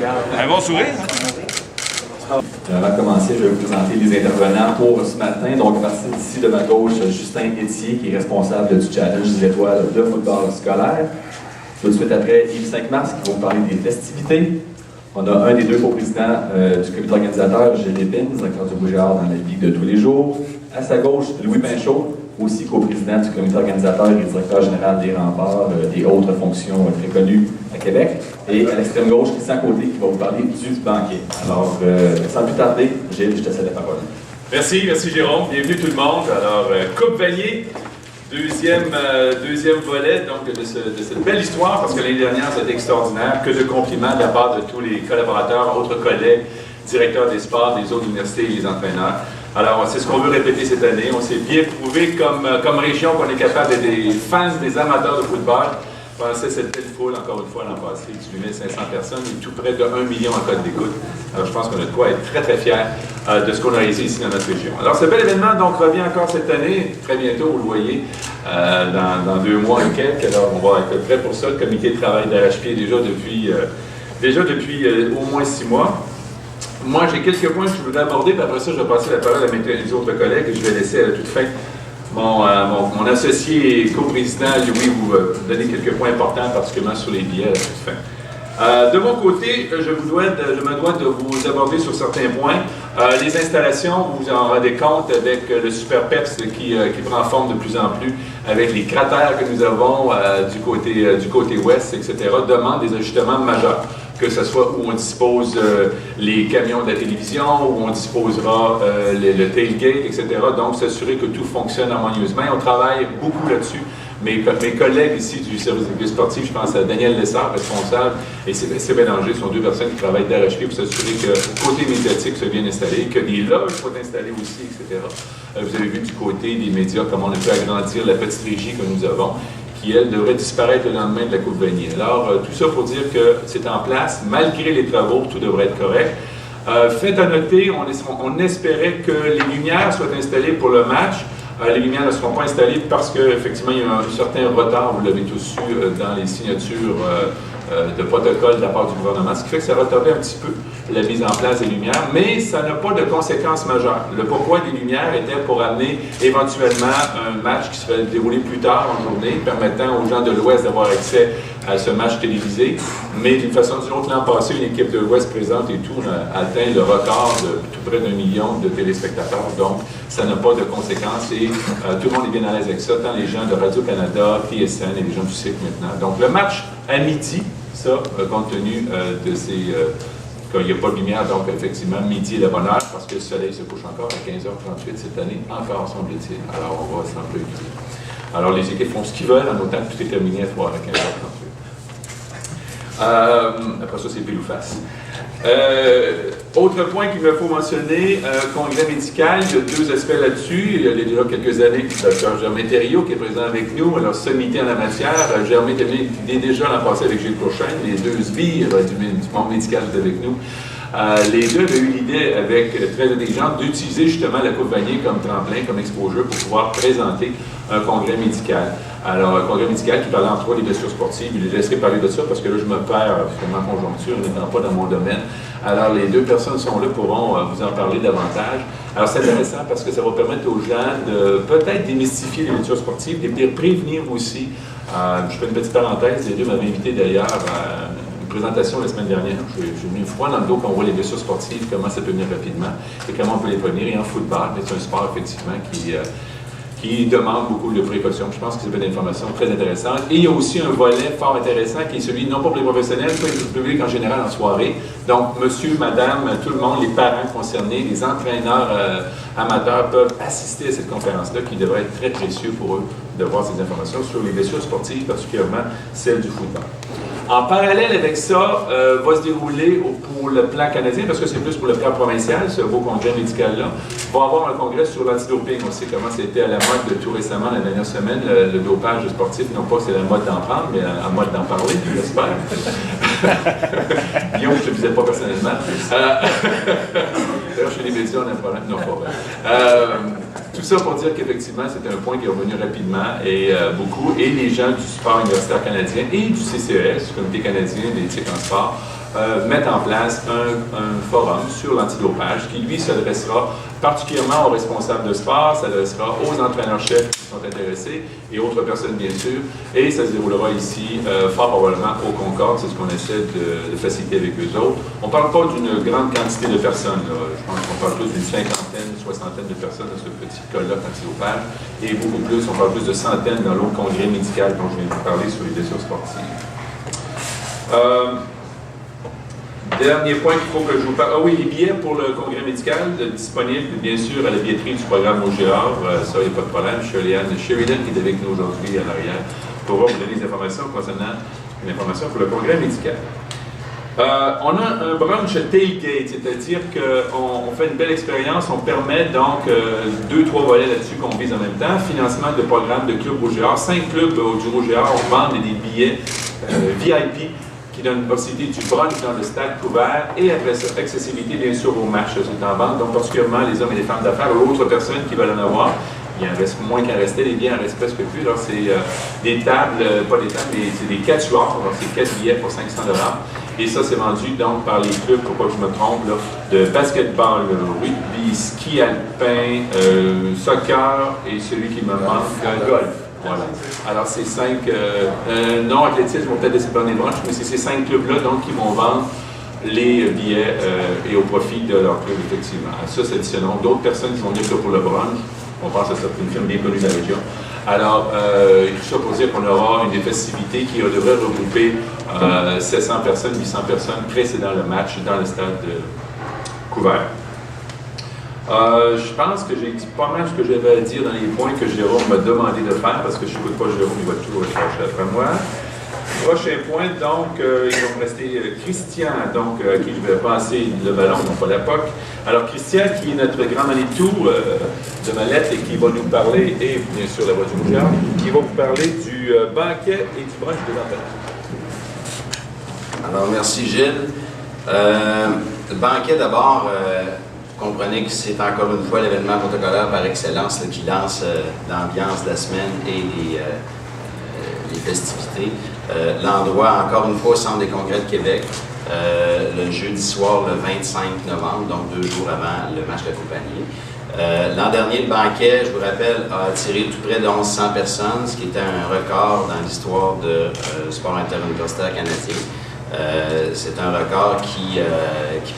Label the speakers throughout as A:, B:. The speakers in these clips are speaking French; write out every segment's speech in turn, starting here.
A: Un bon sourire.
B: Avant de commencer, je vais vous présenter les intervenants pour ce matin. Donc, à partir d'ici de ma gauche, Justin Etier, qui est responsable du Challenge des Étoiles de football scolaire. Tout de suite après, Yves 5 mars, qui va vous parler des festivités. On a un des deux co-présidents du comité organisateur, Gilles Lépine, directeur du Bougeard dans la vie de tous les jours. À sa gauche, Louis Pinchot, aussi co-président du comité organisateur et directeur général des remparts et autres fonctions très connues à Québec. Et à l'extrême gauche, Christian Côté, qui va vous parler du banquet. Alors, sans plus tarder, Gilles, je te cède la parole.
C: Merci Jérôme. Bienvenue tout le monde. Alors, Coupe Vanier, deuxième volet donc, de cette belle histoire, parce que l'année dernière, c'était extraordinaire. Que de compliments de la part de tous les collaborateurs, autres collègues, directeurs des sports, des autres universités et les entraîneurs. Alors, c'est ce qu'on veut répéter cette année. On s'est bien prouvé comme région qu'on est capable d'être des fans, des amateurs de football. Pensez cette belle foule, encore une fois, l'an passé, 18 500 personnes et tout près de 1 million en code d'écoute. Alors, je pense qu'on a de quoi être très, très fiers de ce qu'on a réalisé ici dans notre région. Alors, ce bel événement, donc, revient encore cette année, très bientôt, vous le voyez, dans 2 mois et quelques. Alors, on va être prêt pour ça. Le comité de travail d'arrache-pied déjà depuis au moins 6 mois. Moi, j'ai quelques points que je voudrais aborder, puis après ça, je vais passer la parole à mes autres collègues et je vais laisser à la toute fin mon associé et co-président, Louis, vous donner quelques points importants, particulièrement sur les billets à la toute fin. De mon côté, je me dois de vous aborder sur certains points. Les installations, vous vous en rendez compte avec le Super PEPS qui prend forme de plus en plus, avec les cratères que nous avons du côté ouest, etc., demandent des ajustements majeurs. Que ce soit où on dispose les camions de la télévision, où on disposera le tailgate, etc. Donc, s'assurer que tout fonctionne harmonieusement. Et on travaille beaucoup là-dessus. Mes collègues ici du service d'équipe sportif, je pense à Daniel Lessard, responsable, et c'est Bélanger, ce sont 2 personnes qui travaillent d'arrache-pied pour s'assurer que le côté médiatique soit bien installé, que les loges soient installées aussi, etc. Vous avez vu du côté des médias comment on a pu agrandir la petite régie que nous avons, qui, elle, devrait disparaître le lendemain de la Coupe Vanier. Alors, tout ça pour dire que c'est en place, malgré les travaux, tout devrait être correct. Fait à noter, on espérait que les lumières soient installées pour le match. Les lumières ne seront pas installées parce qu'effectivement, il y a un certain retard, vous l'avez tous su, dans les signatures de protocole de la part du gouvernement, ce qui fait que ça retardait un petit peu la mise en place des lumières, mais ça n'a pas de conséquences majeures. Le pourquoi des lumières était pour amener éventuellement un match qui se fait dérouler plus tard en journée, permettant aux gens de l'Ouest d'avoir accès à ce match télévisé. Mais d'une façon ou d'une autre, l'an passé, une équipe de l'Ouest présente et tout a atteint le record de tout près d'1 million de téléspectateurs. Donc, ça n'a pas de conséquences et tout le monde est bien à l'aise avec ça, tant les gens de Radio-Canada, TSN et les gens du CIC maintenant. Donc, le match à midi, ça, compte tenu de ces... qu'il n'y a pas de lumière, donc effectivement, midi est la bonne heure, parce que le soleil se couche encore à 15h38 cette année, encore semble-t-il. Alors, on va s'en préoccuper. Alors, les équipes font ce qu'ils veulent, en autant que tout est terminé à 15h38. Après ça, c'est pile ou face. Autre point qu'il me faut mentionner, congrès médical, il y a 2 aspects là-dessus. Il y a déjà quelques années, le Dr Germain Thériault qui est présent avec nous, alors sommité en la matière. Germain était déjà l'an passé avec Gilles Cochin, les 2 sbires du monde médical étaient avec nous. Les 2 avaient eu l'idée, avec très intelligente, d'utiliser justement la Coupe Vanier comme tremplin, comme exposure, pour pouvoir présenter un congrès médical. Alors, un congrès médical qui parlait entre autres des blessures sportives. Je les laisserai parler de ça parce que là, je me perds finalement en conjoncture, n'étant pas dans mon domaine. Alors, les 2 personnes sont là, pourront vous en parler davantage. Alors, c'est intéressant parce que ça va permettre aux gens de peut-être démystifier les blessures sportives, de les prévenir aussi. Je fais une petite parenthèse, les 2 m'avaient invité d'ailleurs à une présentation la semaine dernière. J'ai mis une froid dans le dos quand on voit les blessures sportives, comment ça peut venir rapidement et comment on peut les prévenir. Et en football, c'est un sport effectivement qui demande beaucoup de précautions. Je pense que c'est une information très intéressante. Et il y a aussi un volet fort intéressant qui est celui, non pas pour les professionnels, pas pour le public en général en soirée. Donc, monsieur, madame, tout le monde, les parents concernés, les entraîneurs amateurs peuvent assister à cette conférence-là qui devrait être très précieux pour eux de voir ces informations sur les blessures sportives, particulièrement celles du football. En parallèle avec ça, va se dérouler pour le plan canadien, parce que c'est plus pour le plan provincial, ce beau congrès médical-là, va avoir un congrès sur l'antidoping. On sait comment c'était à la mode tout récemment, la dernière semaine, le dopage sportif, non pas que c'est la mode d'en prendre, mais la mode d'en parler, j'espère. Guillaume, je ne te disais pas personnellement. D'ailleurs, chez les médias, on a un problème. Non, pas vrai. Tout ça pour dire qu'effectivement, c'est un point qui est revenu rapidement et beaucoup. Et les gens du sport universitaire canadien et du CCES, du Comité canadien d'éthique en sport, mettre en place un forum sur l'antidopage qui, lui, s'adressera particulièrement aux responsables de sport, s'adressera aux entraîneurs-chefs qui sont intéressés et autres personnes, bien sûr. Et ça se déroulera ici, fort probablement, au Concorde. C'est ce qu'on essaie de faciliter avec eux autres. On ne parle pas d'une grande quantité de personnes. Là. Je pense qu'on parle plus d'une cinquantaine, soixantaine de personnes dans ce petit colloque antidopage. Et beaucoup plus, on parle plus de centaines dans l'autre congrès médical dont je viens de vous parler sur les blessures sportives. Dernier point qu'il faut que je vous parle. Ah oui, les billets pour le congrès médical disponibles, bien sûr, à la billetterie du programme OGR. Ça, il n'y a pas de problème. Sheridan, qui est avec nous aujourd'hui en arrière, pourra vous donner des informations concernant l'information pour le congrès médical. On a un brunch tailgate, c'est-à-dire qu'on fait une belle expérience. On permet donc 2-3 volets là-dessus qu'on vise en même temps. Financement de programmes de clubs OGR. 5 clubs du OGR vendent des billets VIP qui donne une possibilité du brunch dans le stade couvert et après ça, accessibilité bien sûr aux matchs sont en vente, donc particulièrement les hommes et les femmes d'affaires ou autres personnes qui veulent en avoir. Il en reste moins qu'en restait, les billets en restent presque plus. Alors c'est des tables, pas des tables, mais c'est des quatuors, donc c'est 4 billets pour 500 $. Et ça, c'est vendu donc par les clubs, pourquoi je me trompe, là, de basketball, rugby, ski alpin, soccer et celui qui me manque, golf. Voilà. Alors, ces 5 non-athlétistes vont peut-être laisser prendre les branches, mais c'est ces 5 clubs-là donc qui vont vendre les billets et au profit de leur club, effectivement. À ça, s'additionnons d'autres personnes qui vont venir pour le brunch. On pense à ça, c'est une firme bien connue de la région. Alors, tout ça pour dire qu'on aura une festivité qui devrait regrouper 700 personnes, 800 personnes précédant le match dans le stade couvert. Je pense que j'ai dit pas mal ce que j'avais à dire dans les points que Jérôme m'a demandé de faire, parce que je ne n'écoute pas Jérôme, il va toujours être fâché après moi. Prochain point, donc, il va me rester Christian, donc, à qui je vais passer le ballon, non pas la POC. Alors, Christian, qui est notre grand Manitou de Mallette et qui va nous parler, et bien sûr la voix du Rougeard, qui va vous parler du banquet et du brunch des entraîneurs.
A: Alors, merci Gilles. Le banquet, d'abord, comprenez que c'est encore une fois l'événement protocolaire par excellence là, qui lance l'ambiance de la semaine et les festivités. L'endroit, encore une fois, au Centre des congrès de Québec, le jeudi soir, le 25 novembre, donc 2 jours avant le match de compagnie. L'an dernier, le banquet, je vous rappelle, a attiré tout près de 1100 personnes, ce qui était un record dans l'histoire du sport interuniversitaire canadien. C'est un record qui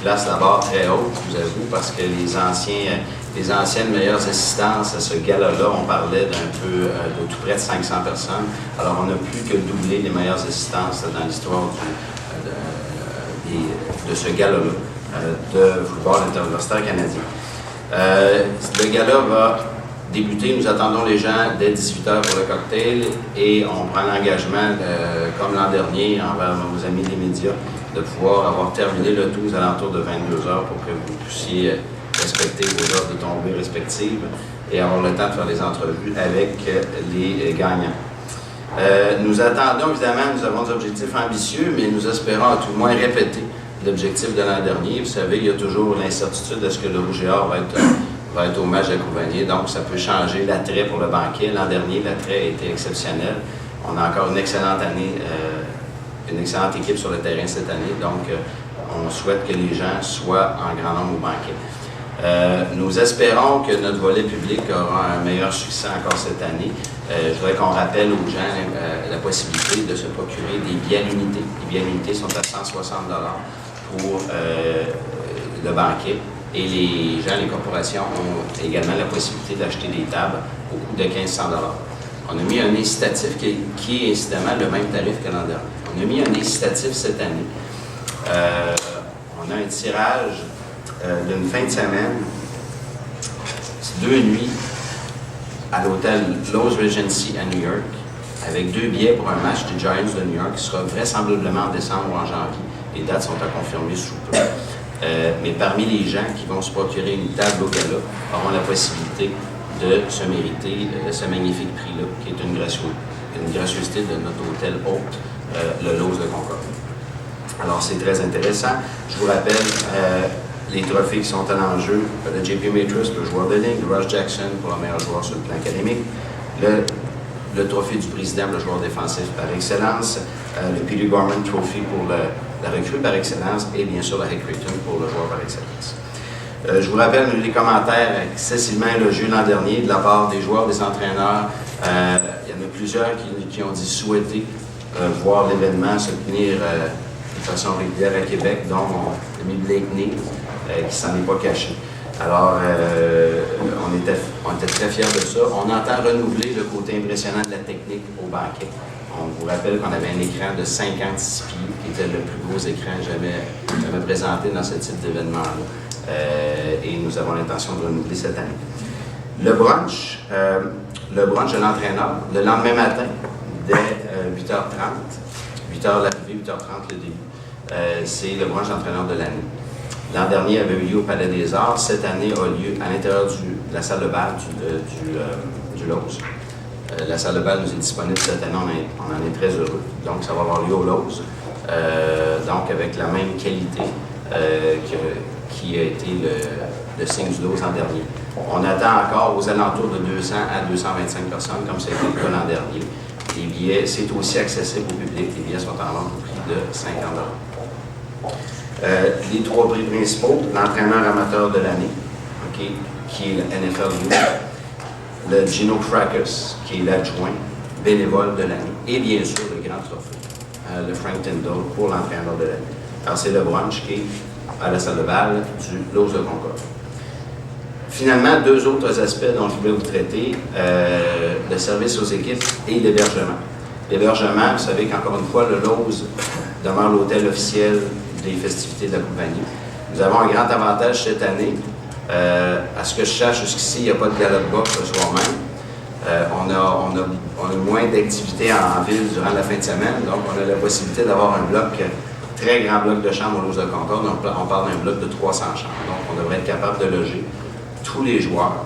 A: place la barre très haute, je vous avoue, parce que les anciennes meilleures assistances à ce gala-là, on parlait de tout près de 500 personnes. Alors, on n'a plus que doublé les meilleures assistances dans l'histoire de ce gala-là, de football interuniversitaire canadien. Le gala va débuter. Nous attendons les gens dès 18h pour le cocktail et on prend l'engagement, comme l'an dernier, envers nos amis des médias, de pouvoir avoir terminé le tout aux alentours de 22h pour que vous puissiez respecter vos heures de tombée respectives et avoir le temps de faire des entrevues avec les gagnants. Nous attendons, évidemment, nous avons des objectifs ambitieux, mais nous espérons à tout le moins répéter l'objectif de l'an dernier. Vous savez, il y a toujours l'incertitude, est-ce que le Rouge et Or va être au match de Courvanier, donc ça peut changer l'attrait pour le banquet. L'an dernier, l'attrait a été exceptionnel. On a encore une excellente année, une excellente équipe sur le terrain cette année, donc on souhaite que les gens soient en grand nombre au banquet. Nous espérons que notre volet public aura un meilleur succès encore cette année. Je voudrais qu'on rappelle aux gens la possibilité de se procurer des billets à l'unité. Les billets à l'unité sont à 160 $ pour le banquet. Et les gens, les corporations ont également la possibilité d'acheter des tables au coût de 1500 $. On a mis un incitatif qui est incidemment le même tarif que l'an dernier. On a mis un incitatif cette année. On a un tirage d'une fin de semaine, c'est 2 nuits à l'hôtel Lowe's Regency à New York, avec 2 billets pour un match des Giants de New York qui sera vraisemblablement en décembre ou en janvier. Les dates sont à confirmer sous peu. Mais parmi les gens qui vont se procurer une table au gala auront la possibilité de se mériter ce magnifique prix-là, qui est une gracieuseté de notre hôtel hôte, le Lowe's de Concorde. Alors, c'est très intéressant. Je vous rappelle les trophées qui sont à l'enjeu. Le JP Matrix, le joueur de ligne, le Ross Jackson pour le meilleur joueur sur le plan académique, le trophée du président, le joueur défensif par excellence, le Peter Gorman Trophy pour la recrue par excellence et bien sûr la Heck Creighton pour le joueur par excellence. Je vous rappelle les commentaires excessivement élogieux l'an dernier de la part des joueurs, des entraîneurs. Il y en a plusieurs qui ont dit souhaiter voir l'événement se tenir de façon régulière à Québec, dont mon ami Blakeney, qui s'en est pas caché. Alors, on était très fiers de ça. On entend renouveler le côté impressionnant de la technique au banquet. On vous rappelle qu'on avait un écran de 56 pieds, qui était le plus gros écran jamais présenté dans ce type d'événement-là. Et nous avons l'intention de renouveler cette année. Le brunch de l'entraîneur, le lendemain matin, dès 8h30, 8h l'arrivée, 8h30 le début, c'est le brunch d'entraîneur de l'année. L'an dernier avait eu lieu au Palais des Arts. Cette année a lieu à l'intérieur de la salle de bal du Lowe's. La salle de bal nous est disponible cette année, on en est très heureux. Donc, ça va avoir lieu au Lowe's, donc avec la même qualité qui a été le signe du Lowe's l'an dernier. On attend encore aux alentours de 200 à 225 personnes, comme ça a été le cas l'an dernier. Les billets, c'est aussi accessible au public. Les billets sont en vente au prix de 50 $. Les 3 prix principaux, l'entraîneur amateur de l'année, okay, qui est le NFL Youth, le Gino Fracas, qui est l'adjoint bénévole de l'année, et bien sûr le grand trophée, le Frank Tyndall pour l'entraîneur de l'année. Alors c'est le brunch qui est à la salle de bal du Lowe's de Concorde. Finalement, 2 autres aspects dont je voulais vous traiter, le service aux équipes et l'hébergement. L'hébergement, vous savez qu'encore une fois, le Lowe's demeure l'hôtel officiel des festivités de la compagnie. Nous avons un grand avantage cette année. À ce que je sache, jusqu'ici, il n'y a pas de gala de boxe le soir même. On a moins d'activités en ville durant la fin de semaine, donc on a la possibilité d'avoir un bloc, très grand bloc de chambres au Lowe's de Concorde. On parle d'un bloc de 300 chambres. Donc, on devrait être capable de loger tous les joueurs.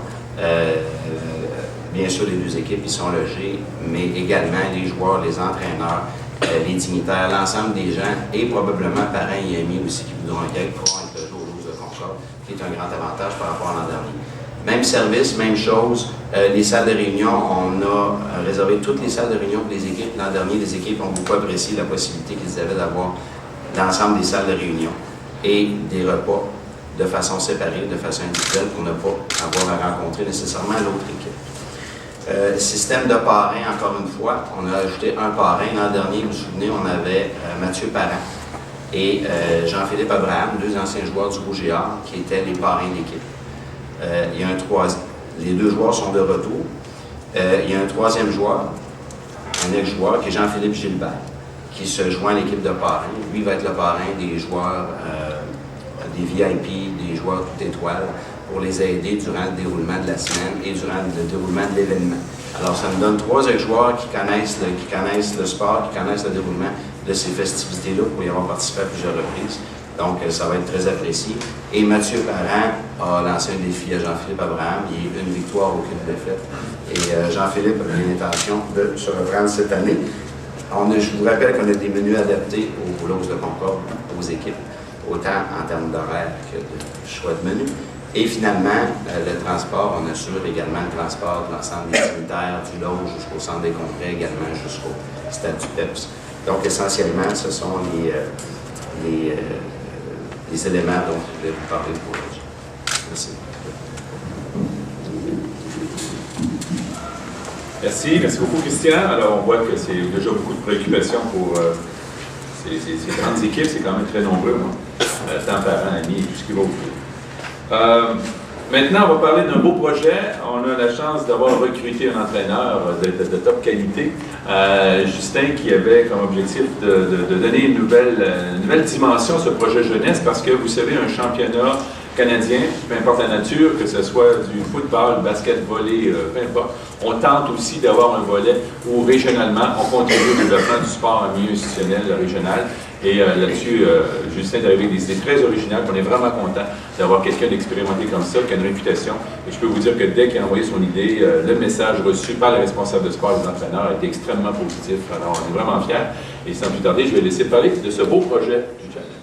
A: Bien sûr, les 2 équipes y sont logées, mais également les joueurs, les entraîneurs, les dignitaires, l'ensemble des gens et probablement parents et amis aussi qui voudront être pourront être logés au Lowe's de Concorde, qui est un grand avantage par rapport à l'an dernier. Même service, même chose. Les salles de réunion, on a réservé toutes les salles de réunion pour les équipes. L'an dernier, les équipes ont beaucoup apprécié la possibilité qu'ils avaient d'avoir l'ensemble des salles de réunion et des repas de façon séparée, de façon individuelle, pour ne pas avoir à rencontrer nécessairement l'autre équipe. Système de parrain, encore une fois, on a ajouté un parrain. L'an dernier, vous vous souvenez, on avait Mathieu Parent et Jean-Philippe Abraham, 2 anciens joueurs du Rouge et Or, qui étaient les parrains de l'équipe. Il y a un troisième. Les 2 joueurs sont de retour. Il y a un 3e joueur, un ex-joueur, qui est Jean-Philippe Gilbert, qui se joint à l'équipe de parrain. Lui va être le parrain des joueurs, des VIP, des joueurs toute étoile, pour les aider durant le déroulement de la semaine et durant le déroulement de l'événement. Alors, ça nous donne 3 ex-joueurs qui connaissent le sport, qui connaissent le déroulement de ces festivités-là pour y avoir participé à plusieurs reprises. Donc, ça va être très apprécié. Et Mathieu Parent a lancé un défi à Jean-Philippe Abraham. Il y a eu 1 victoire, aucune défaite. Et Jean-Philippe a bien l'intention de se reprendre cette année. Je vous rappelle qu'on a des menus adaptés aux Lowe's de Concorde, aux équipes, autant en termes d'horaire que de choix de menu. Et finalement, le transport, on assure également le transport de l'ensemble des dignitaires du Lowe's jusqu'au centre des congrès, également jusqu'au stade du PEPS. Donc, essentiellement, ce sont les éléments dont je voulais vous parler pour aujourd'hui. Merci.
C: Merci beaucoup, Christian. Alors, on voit que c'est déjà beaucoup de préoccupations pour ces grandes équipes. C'est quand même très nombreux, tant parents, amis et tout ce qui va autour. Maintenant, on va parler d'un beau projet. On a la chance d'avoir recruté un entraîneur de top qualité, Justin, qui avait comme objectif de donner une nouvelle dimension à ce projet jeunesse, parce que vous savez, un championnat canadien, peu importe la nature, que ce soit du football, basket, volley, peu importe, on tente aussi d'avoir un volet où régionalement, on contribue au développement du sport en milieu institutionnel régional. Et là-dessus, Justin est arrivé avec des idées très originales. On est vraiment content d'avoir quelqu'un d'expérimenté comme ça, qui a une réputation. Et je peux vous dire que dès qu'il a envoyé son idée, le message reçu par les responsables de sport et les entraîneurs a été extrêmement positif. Alors, on est vraiment fiers. Et sans plus tarder, je vais laisser parler de ce beau projet du challenge.